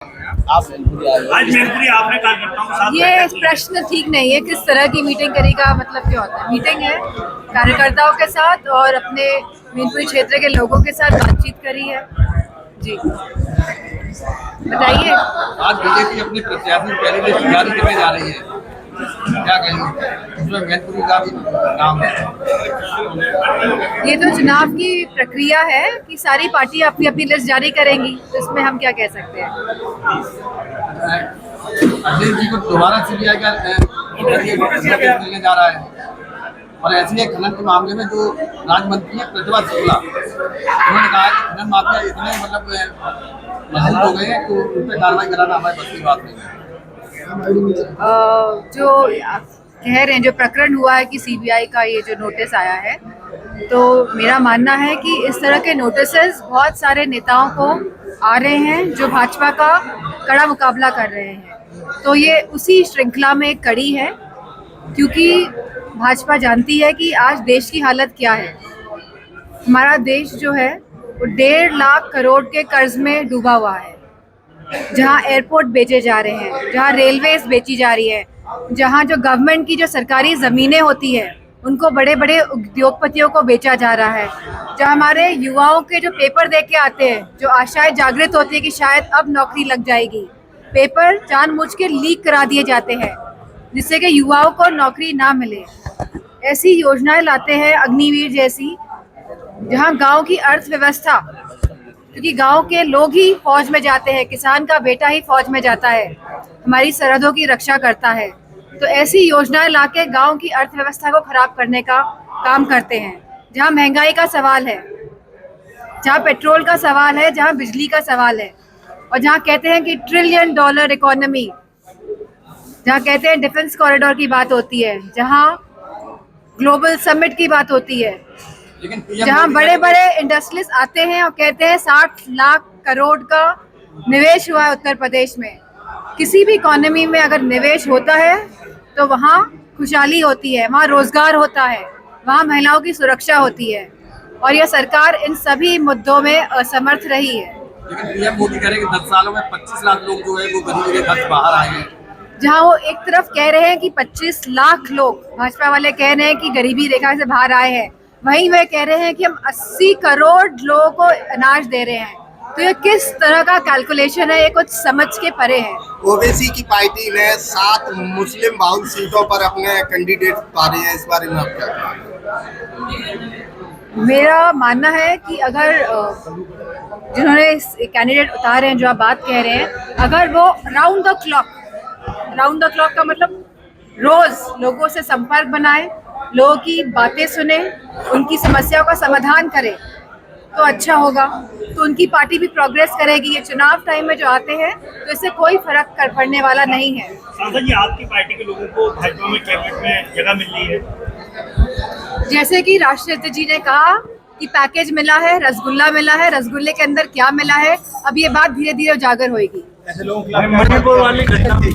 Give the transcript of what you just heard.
आज मैनपुरी आपने कार्यकर्ताओं के साथ ये प्रश्न ठीक नहीं है। किस तरह की मीटिंग करेगा, मतलब क्या होता है? मीटिंग है कार्यकर्ताओं के साथ और अपने मैनपुरी क्षेत्र के लोगों के साथ बातचीत करी है। जी बताइए। आज बीजेपी अपनी प्रत्याशी पहली लिस्ट जारी करने जा रही है, क्या कहेंगे? उसमें मैनपुरी का भी नाम है। ये तो चुनाव की प्रक्रिया है कि सारी पार्टी अपनी अपनी लिस्ट जारी करेंगी, तो इसमें हम क्या कह सकते हैं। अखिलेश जी को दोबारा सीबीआई का मिलने जा रहा है और ऐसे ही खनन के मामले में जो राज्य मंत्री है प्रतिभा शुक्ला, उन्होंने कहा है कि खनन माफिया इतने मजबूत हो गए हैं कि उन पर कार्रवाई कराना हमारे बस की बात नहीं है। जो आप कह रहे हैं, जो प्रकरण हुआ है कि सीबीआई का ये जो नोटिस आया है, तो मेरा मानना है कि इस तरह के नोटिसेस बहुत सारे नेताओं को आ रहे हैं जो भाजपा का कड़ा मुकाबला कर रहे हैं। तो ये उसी श्रृंखला में एक कड़ी है, क्योंकि भाजपा जानती है कि आज देश की हालत क्या है। हमारा देश जो है वो 1.5 लाख करोड़ के कर्ज में डूबा हुआ है, जहाँ एयरपोर्ट बेचे जा रहे हैं, जहाँ रेलवेज बेची जा रही है, जहाँ जो गवर्नमेंट की जो सरकारी ज़मीनें होती है उनको बड़े बड़े उद्योगपतियों को बेचा जा रहा है, जहाँ हमारे युवाओं के जो पेपर दे के आते हैं, जो आशाएं जागृत होती है कि शायद अब नौकरी लग जाएगी, पेपर जानबूझ के लीक करा दिए जाते हैं जिससे कि युवाओं को नौकरी ना मिले। ऐसी योजनाएं लाते हैं अग्निवीर जैसी, जहाँ गांव की अर्थव्यवस्था, क्योंकि गांव के लोग ही फौज में जाते हैं, किसान का बेटा ही फौज में जाता है, हमारी सरहदों की रक्षा करता है, तो ऐसी योजनाएं लाके गांव की अर्थव्यवस्था को खराब करने का काम करते हैं। जहां महंगाई का सवाल है, जहां पेट्रोल का सवाल है, जहां बिजली का सवाल है, और जहां कहते हैं कि $1 ट्रिलियन इकोनॉमी, जहां कहते हैं डिफेंस कॉरिडोर की बात होती है, जहां ग्लोबल समिट की बात होती है, जहां बड़े बड़े इंडस्ट्रियलिस्ट आते हैं और कहते हैं 60 लाख करोड़ का निवेश हुआ है उत्तर प्रदेश में। किसी भी इकोनॉमी में अगर निवेश होता है तो वहाँ खुशहाली होती है, वहाँ रोजगार होता है, वहाँ महिलाओं की सुरक्षा होती है, और यह सरकार इन सभी मुद्दों में असमर्थ रही है। लेकिन पीएम मोदी कह रहे हैं कि 10 सालों में 25 लाख लोग जो है वो गरीबी रेखा से बाहर आए हैं। जहाँ वो एक तरफ कह रहे हैं कि 25 लाख लोग, भाजपा वाले कह रहे हैं कि गरीबी रेखा से बाहर आए हैं, वहीं वे कह रहे हैं कि हम 80 करोड़ लोगों को अनाज दे रहे हैं। तो ये किस तरह का कैलकुलेशन है, ये कुछ समझ के परे है। ओवैसी की पार्टी ने 7 मुस्लिम बहुल सीटों पर अपने कैंडिडेट उतारे हैं, इस बारे में आप क्या कहेंगे? मेरा मानना है कि अगर जिन्होंने कैंडिडेट उतारे हैं, जो आप बात कह रहे हैं, अगर वो राउंड द क्लॉक का मतलब रोज लोगों से संपर्क बनाए, लोगों की बातें सुने, उनकी समस्याओं का समाधान करे, तो अच्छा होगा। तो उनकी पार्टी भी प्रोग्रेस करेगी। ये चुनाव टाइम में जो आते हैं तो इससे कोई फर्क पड़ने वाला नहीं है। सांसद जी, आपकी पार्टी के लोगों को भाजपा में कैबिनेट में जगह मिल रही है? जैसे कि राष्ट्रीय अध्यक्ष जी ने कहा कि पैकेज मिला है, रसगुल्ला मिला है, रसगुल्ले के अंदर क्या मिला है, अब ये बात धीरे धीरे उजागर होगी। ऐसे लोगों के